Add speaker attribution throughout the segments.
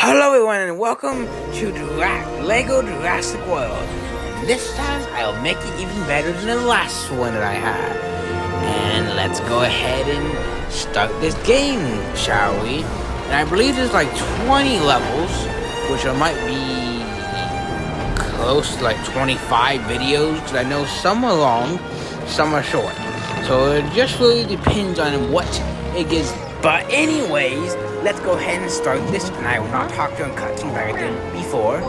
Speaker 1: Hello everyone and welcome to Lego Jurassic World. This time I'll make it even better than the last one that I had. And let's go ahead and start this game, shall we? And I believe there's like 20 levels, which might be close to like 25 videos, because I know some are long, some are short. So it just really depends on what it gets. But anyways, let's go ahead and start this, and I will not talk during cutscenes like I did before.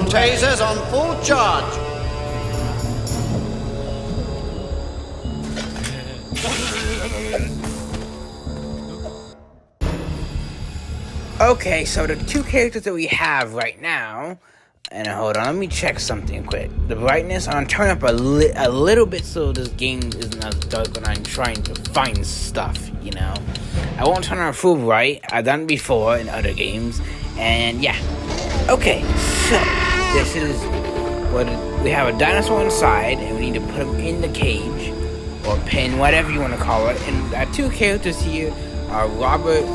Speaker 2: Tasers on full charge.
Speaker 1: Okay, so the two characters that we have right now, and hold on, let me check something quick. The brightness, I'm gonna turn up a little bit so this game isn't as dark when I'm trying to find stuff, you know. I won't turn on full bright. I've done it before in other games, and yeah. Okay, so this is what we have. A dinosaur inside, and we need to put him in the cage or pen, whatever you want to call it. And our two characters here are Robert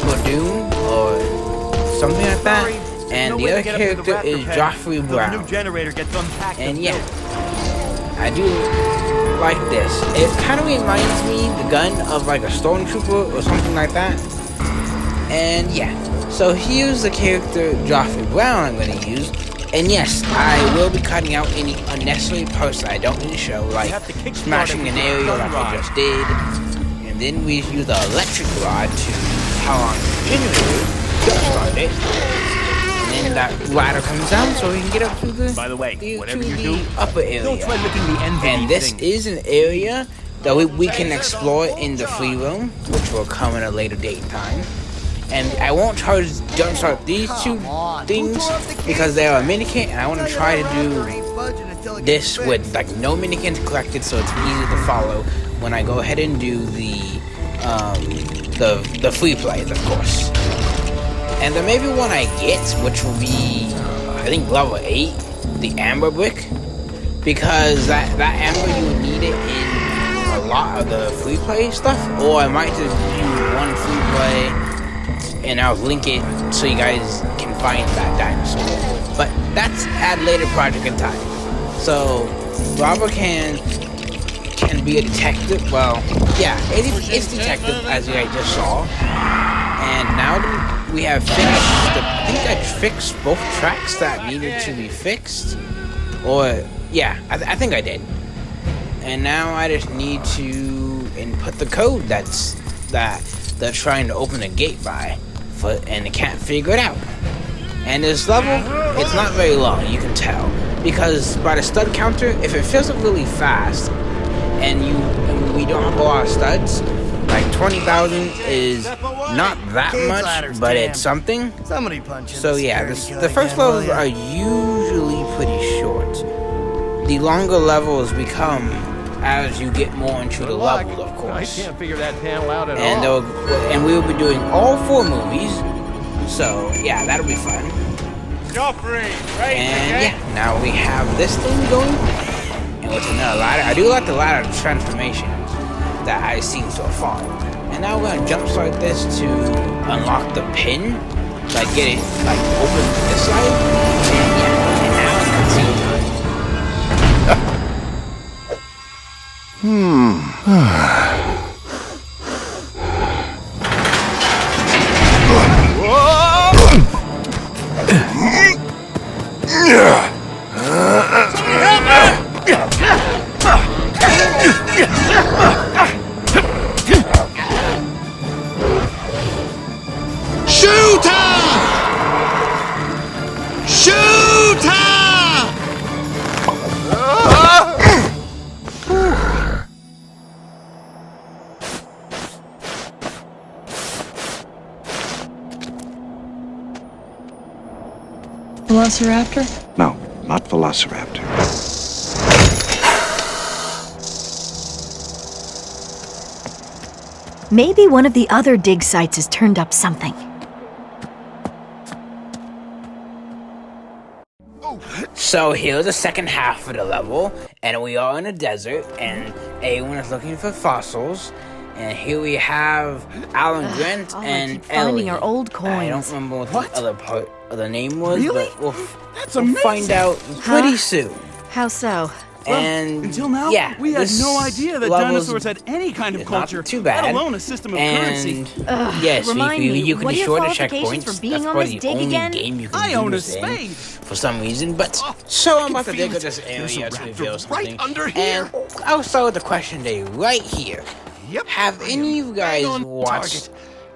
Speaker 1: Muldoon or something like that, and the other character is Joffrey Brown. And yeah, I do like this. It kind of reminds me the gun of like a stormtrooper or something like that. And yeah. So here's the character Joffrey Brown I'm going to use. And yes, I will be cutting out any unnecessary parts that I don't need to show, like smashing an area like I just did. And then we use the electric rod to power on the generator, just start it. And then that ladder comes down so we can get up to the, upper area.
Speaker 3: Don't try licking the end of
Speaker 1: and this is an area that we can explore in the free room, which will come at a later date and time. And I won't try to jumpstart these two things because they are a minikit, and I want to try to do this with like no minikits collected, so it's easy to follow when I go ahead and do the free plays, of course. And there may be one I get, which will be I think level 8, the amber brick, because that amber, you would need it in a lot of the free play stuff, or I might just do one free play and I'll link it so you guys can find that dinosaur. But that's at a later project in time. So Robert can be a detective. Well, yeah, it's detective, as you guys just saw. And now that we have finished I think I fixed both tracks that needed to be fixed. Or yeah, I think I did. And now I just need to input the code that they're trying to open the gate by. And they can't figure it out. And this level, it's not very long, you can tell, because by the stud counter, if it fills up really fast and we don't have a lot of studs, like 20,000 is not that much, but it's something. So yeah, the first levels are usually pretty short. The longer levels become as you get more into the level, of course.
Speaker 3: I can't figure that panel out at all.
Speaker 1: And we will be doing all 4 movies, so yeah, that'll be fun. And yeah, now we have this thing going, and with another ladder. I do like the ladder transformation that I've seen so far. And now we're gonna jumpstart this to unlock the pin, like get it like open this side. And yeah, and now it's cutscene time.
Speaker 4: Velociraptor?
Speaker 5: No, not Velociraptor.
Speaker 6: Maybe one of the other dig sites has turned up something.
Speaker 1: So here's the second half of the level, and we are in a desert, and everyone is looking for fossils. And here we have Alan Grant and
Speaker 6: finding
Speaker 1: Ellie.
Speaker 6: our old coins.
Speaker 1: I don't remember what the other part of the name was,
Speaker 3: Really?
Speaker 1: but we'll
Speaker 3: That's
Speaker 1: we'll
Speaker 3: amazing.
Speaker 1: find out pretty soon.
Speaker 6: How so?
Speaker 1: And
Speaker 3: Until now,
Speaker 1: yeah,
Speaker 3: we had
Speaker 1: this
Speaker 3: no idea that
Speaker 1: level's
Speaker 3: dinosaurs had any kind of
Speaker 1: it's not
Speaker 3: culture,
Speaker 1: too bad.
Speaker 3: let alone a system of currency.
Speaker 1: And yes,
Speaker 6: remain me,
Speaker 1: you can
Speaker 6: what are your
Speaker 1: destroy the
Speaker 6: qualifications
Speaker 1: checkpoints.
Speaker 6: for being
Speaker 1: That's
Speaker 6: on
Speaker 1: probably
Speaker 6: this
Speaker 1: the
Speaker 6: dig
Speaker 1: only
Speaker 6: again?
Speaker 1: game you can
Speaker 3: I
Speaker 1: do
Speaker 3: own a
Speaker 1: this in
Speaker 3: spade.
Speaker 1: for some reason. But
Speaker 3: Oh,
Speaker 1: so I'm
Speaker 3: I
Speaker 1: about
Speaker 3: can
Speaker 1: to dig
Speaker 3: feel
Speaker 1: at this
Speaker 3: it. There's
Speaker 1: area
Speaker 3: a
Speaker 1: to
Speaker 3: raptor
Speaker 1: reveal something.
Speaker 3: right under here.
Speaker 1: And I'll start with the question day right here.
Speaker 3: Yep.
Speaker 1: Have any of you guys
Speaker 3: Bang on
Speaker 1: watched
Speaker 3: target.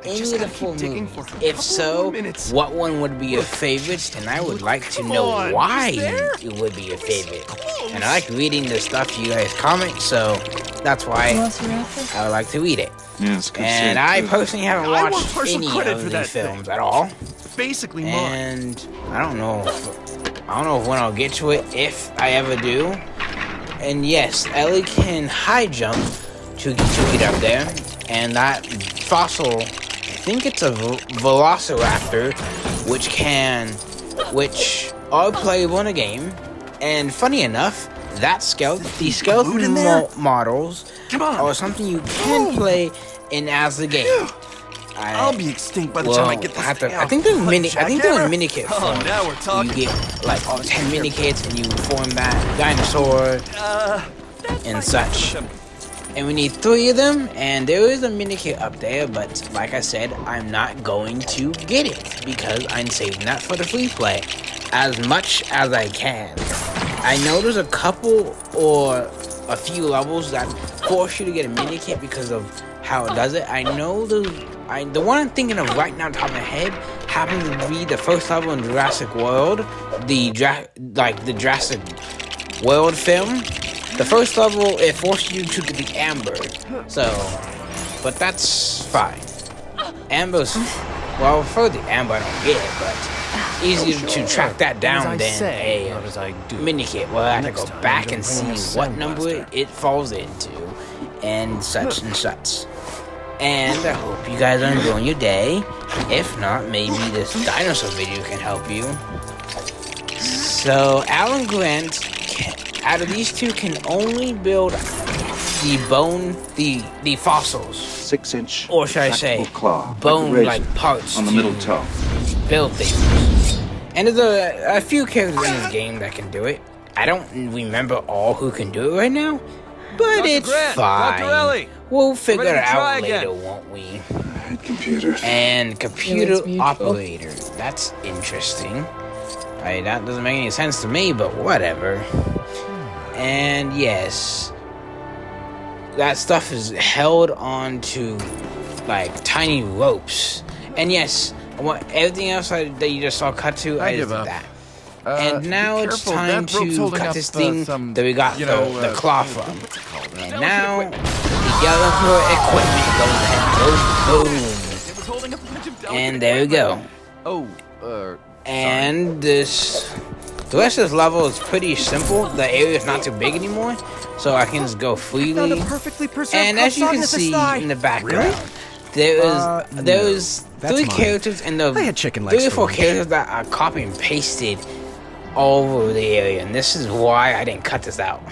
Speaker 3: I
Speaker 1: any
Speaker 3: just
Speaker 1: of the
Speaker 3: gotta
Speaker 1: full
Speaker 3: keep digging
Speaker 1: movies?
Speaker 3: for a
Speaker 1: If
Speaker 3: couple
Speaker 1: so,
Speaker 3: more minutes.
Speaker 1: what one would be your favorite? And I would like to
Speaker 3: Come
Speaker 1: know
Speaker 3: on,
Speaker 1: why
Speaker 3: is there?
Speaker 1: it would be your favorite.
Speaker 3: Close.
Speaker 1: And I like reading the stuff you guys comment, so that's why
Speaker 4: Velociraptor?
Speaker 1: I would like to read it.
Speaker 5: Yeah, it's good
Speaker 1: And
Speaker 5: shit,
Speaker 1: I
Speaker 5: too.
Speaker 1: personally haven't
Speaker 3: I
Speaker 1: watched
Speaker 3: want partial
Speaker 1: any
Speaker 3: credit
Speaker 1: of
Speaker 3: for
Speaker 1: these
Speaker 3: that thing.
Speaker 1: films at all.
Speaker 3: Basically mine.
Speaker 1: And I don't know if when I'll get to it, if I ever do. And yes, Ellie can high jump to get up there. And that fossil, I think it's a Velociraptor, which are playable in a game. And funny enough, these skeleton models
Speaker 3: Come on.
Speaker 1: are something you can play in as the game.
Speaker 3: I'll be extinct by the time I get this thing out.
Speaker 1: I think they're
Speaker 3: Like jackhammer?
Speaker 1: mini kit
Speaker 3: Oh,
Speaker 1: form.
Speaker 3: now we're talking.
Speaker 1: You get like all 10 mini kits and you form that dinosaur and such. And we need 3 of them, and there is a mini kit up there, but like I said, I'm not going to get it because I'm saving that for the free play as much as I can. I know there's a couple or a few levels that force you to get a mini kit because of how it does it. I know the one I'm thinking of right now, top of my head, happens to be the first level in Jurassic World, the Jurassic World film. The first level, it forced you to get the amber, so, but that's fine. Amber's, well, for the amber I don't get it, but easier to track that down than a mini kit. Well, I have to go back and see what number it falls into, and such and such. And I hope you guys are enjoying your day. If not, maybe this dinosaur video can help you. So, Alan Grant, out of these two, can only build the fossils.
Speaker 5: 6-inch,
Speaker 1: Or should I say,
Speaker 5: retractable claw,
Speaker 1: bone-like
Speaker 5: razor
Speaker 1: parts
Speaker 5: on the
Speaker 1: to
Speaker 5: middle toe.
Speaker 1: build things. And there's a few characters in this game that can do it. I don't remember all who can do it right now, but
Speaker 3: Dr.
Speaker 1: it's
Speaker 3: Grant,
Speaker 1: fine.
Speaker 3: Dr. Ellie,
Speaker 1: We'll figure
Speaker 3: ready
Speaker 1: it
Speaker 3: to try
Speaker 1: out later,
Speaker 3: again.
Speaker 1: won't we?
Speaker 5: Computer.
Speaker 1: And computer
Speaker 4: it's mutual.
Speaker 1: operator. That's interesting. That doesn't make any sense to me, but whatever. And yes, that stuff is held onto like tiny ropes. And yes, everything else that you just saw cut to, I just
Speaker 3: give
Speaker 1: did
Speaker 3: up.
Speaker 1: that. And now
Speaker 3: be
Speaker 1: it's
Speaker 3: careful,
Speaker 1: time
Speaker 3: that rope's
Speaker 1: to
Speaker 3: holding
Speaker 1: cut
Speaker 3: up,
Speaker 1: this thing
Speaker 3: some,
Speaker 1: that we got
Speaker 3: you know,
Speaker 1: the claw from.
Speaker 3: what's it called?
Speaker 1: And now the yellow equipment goes ahead, goes boom.
Speaker 3: It was holding up a bunch of delicate
Speaker 1: And there we go.
Speaker 3: Oh,
Speaker 1: And the rest of this level is pretty simple. The area is not too big anymore, so I can just go freely.
Speaker 3: perfectly preserved
Speaker 1: And as you can see in the background, there is 3 characters in the
Speaker 3: I had chicken legs
Speaker 1: 3 or
Speaker 3: for
Speaker 1: 4
Speaker 3: lunch.
Speaker 1: characters that are copy and pasted all over the area, and this is why I didn't cut this out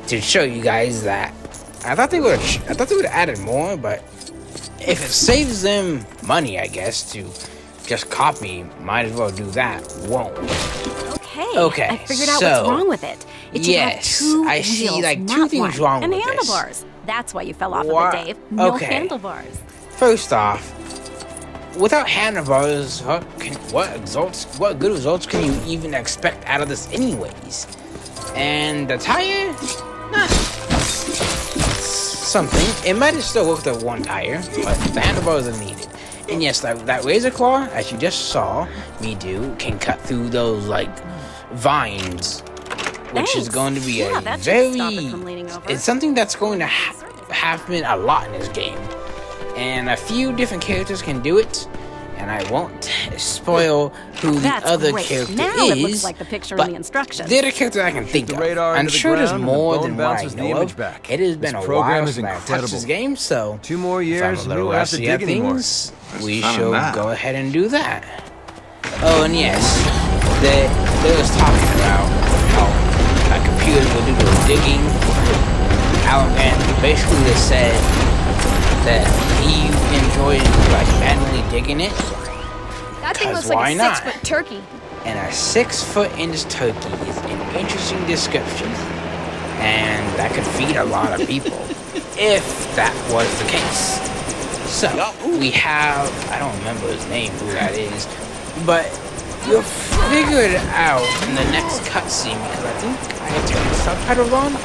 Speaker 1: to show you guys that. I thought they would have added more, but if it saves them money, I guess, to just copy, might as well do that. Won't. Okay,
Speaker 6: I figured out
Speaker 1: so,
Speaker 6: what's wrong with it. It should have
Speaker 1: yes,
Speaker 6: 2
Speaker 1: I see,
Speaker 6: wheels,
Speaker 1: like, 2
Speaker 6: not
Speaker 1: things
Speaker 6: one.
Speaker 1: wrong
Speaker 6: and
Speaker 1: with this.
Speaker 6: handlebars. That's why you fell off
Speaker 1: What?
Speaker 6: of it, Dave. No
Speaker 1: Okay.
Speaker 6: handlebars.
Speaker 1: First off, without handlebars, what good results can you even expect out of this anyways? And the tire? Nah. Something. It might have still worked with 1 tire, but the handlebars are needed. And yes, that razor claw, as you just saw me do, can cut through those, like, vines. Which is
Speaker 6: Thanks.
Speaker 1: going to be
Speaker 6: Yeah,
Speaker 1: a
Speaker 6: that should
Speaker 1: very...
Speaker 6: stop it from leaning over.
Speaker 1: It's something that's going to happen a lot in this game. And a few different characters can do it. and I won't spoil who the
Speaker 6: That's
Speaker 1: other
Speaker 6: great.
Speaker 1: character
Speaker 6: Now
Speaker 1: is.
Speaker 6: it looks like the picture
Speaker 1: but
Speaker 6: in the instructions.
Speaker 1: they're the characters I can think
Speaker 3: the
Speaker 1: of.
Speaker 3: radar
Speaker 1: I'm
Speaker 3: into the
Speaker 1: sure there's
Speaker 3: ground and the
Speaker 1: more
Speaker 3: bone
Speaker 1: than what I
Speaker 3: bounces the
Speaker 1: know
Speaker 3: image
Speaker 1: of.
Speaker 3: back.
Speaker 1: It has been
Speaker 3: This
Speaker 1: a
Speaker 3: program
Speaker 1: while
Speaker 3: is
Speaker 1: since I've touched
Speaker 3: incredible.
Speaker 1: this game, so
Speaker 3: 2 more
Speaker 1: if I'm
Speaker 3: years
Speaker 1: a
Speaker 3: and
Speaker 1: little
Speaker 3: we won't have to
Speaker 1: rusty
Speaker 3: dig
Speaker 1: at
Speaker 3: anymore.
Speaker 1: things, we
Speaker 5: fun in
Speaker 1: shall
Speaker 5: that.
Speaker 1: go ahead and do that. Oh, and yes, they was talking about how a computer will do the digging. And basically they said that he enjoyed like manually digging it.
Speaker 4: That thing
Speaker 1: 'Cause
Speaker 4: looks like
Speaker 1: why
Speaker 4: a
Speaker 1: not?
Speaker 4: 6-foot turkey.
Speaker 1: And a 6-foot-inch turkey is an interesting description, and that could feed a lot of people if that was the case. So we have, I don't remember his name, who that is, but you'll figure it out in the next cutscene because I think I had turned the subtitles on.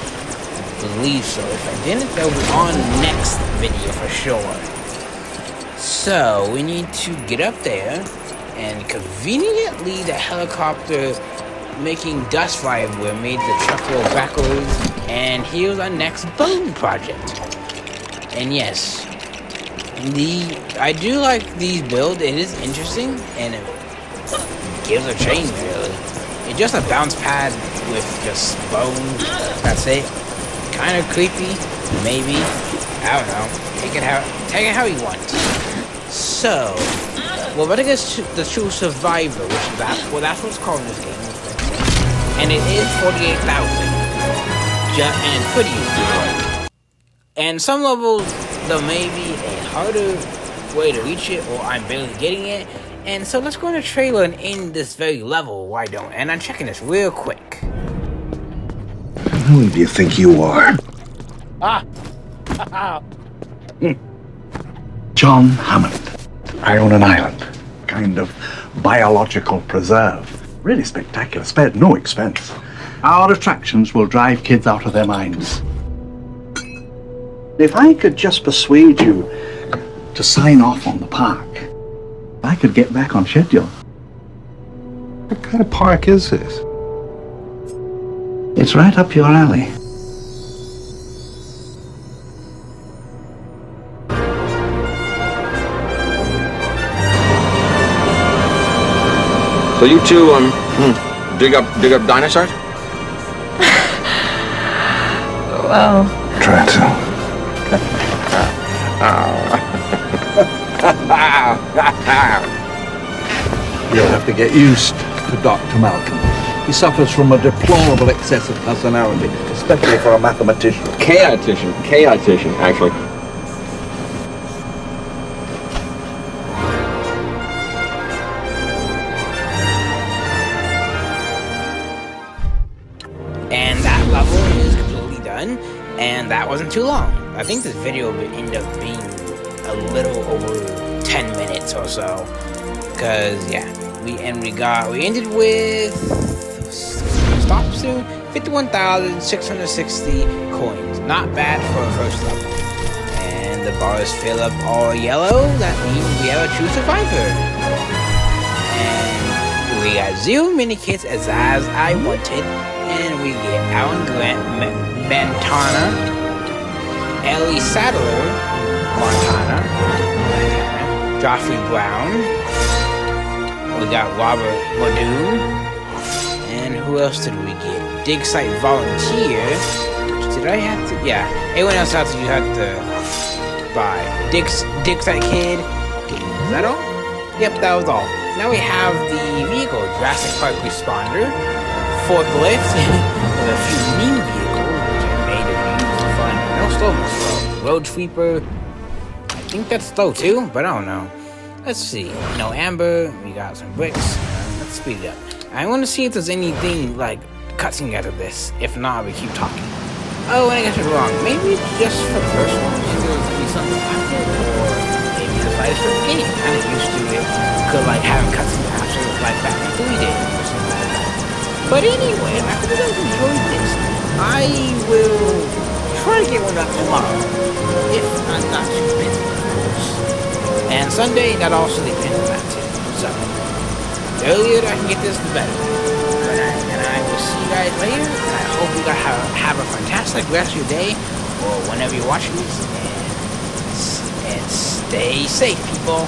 Speaker 1: I believe so. If I didn't, they'll be on next video for sure. So we need to get up there, and conveniently the helicopter making dust fly everywhere made the truck roll backwards, and here's our next bone project. And yes, I do like these builds. It is interesting, and it gives a change really. It's just a bounce pad with just bones. That's it. Kind of creepy, maybe. I don't know. Take it how you want. So, we're about to get the true survivor, which is that's what it's called in this game, and it is 48,000. And it's pretty easy. And some levels there may be a harder way to reach it, or I'm barely getting it. And so let's go in the trailer and end this very level. Why don't? And I'm checking this real quick.
Speaker 5: Who do you think you are? John Hammond. I own an island. Kind of biological preserve. Really spectacular. Spared no expense. Our attractions will drive kids out of their minds. If I could just persuade you to sign off on the park, I could get back on schedule.
Speaker 7: What kind of park is this?
Speaker 5: It's right up your alley.
Speaker 8: So you two dig up dinosaurs?
Speaker 4: Well,
Speaker 5: Try to.
Speaker 7: You'll have to get used to Dr. Malcolm. He suffers from a deplorable excess of personality, especially for a mathematician.
Speaker 8: Chaotician, actually.
Speaker 1: And that level is completely done, and that wasn't too long. I think this video would end up being a little over 10 minutes or so, because yeah, we ended with, stop soon, 51,660 coins. Not bad for a first level. And the bars fill up all yellow. That means we have a true survivor. And we got 0 mini kits as I wanted. And we get Alan Grant, Montana, Ellie Sattler, Montana, Joffrey Brown. We got Robert Muldoon. And who else did we get? Dig Site Volunteer. Did I have to? Yeah. Anyone else has to, you have to buy. Dig Site Kid. Is that all? Yep, that was all. Now we have the vehicle, Jurassic Park Responder, Forklift, with a few meme vehicles, which I made it used for fun. No slow. Road Sweeper. I think that's slow too, but I don't know. Let's see. No Amber. We got some bricks. Let's speed it up. I want to see if there's anything like cutscene out of this. If not, we keep talking. Oh, and I got it wrong. Maybe just for the first one, maybe there'll be something after, or maybe the lightest for the game. Kind of used to it. Could like having cutscenes after, like Batman 3 did, or something like that. But anyway, I hope you guys enjoyed this. I will try to get one up tomorrow, if I'm not too busy, of course. And Sunday, that also depends on that too. So, the earlier I can get this, the better. And I will see you guys later. And I hope you guys have a fantastic rest of your day, or whenever you're watching this. And stay safe, people.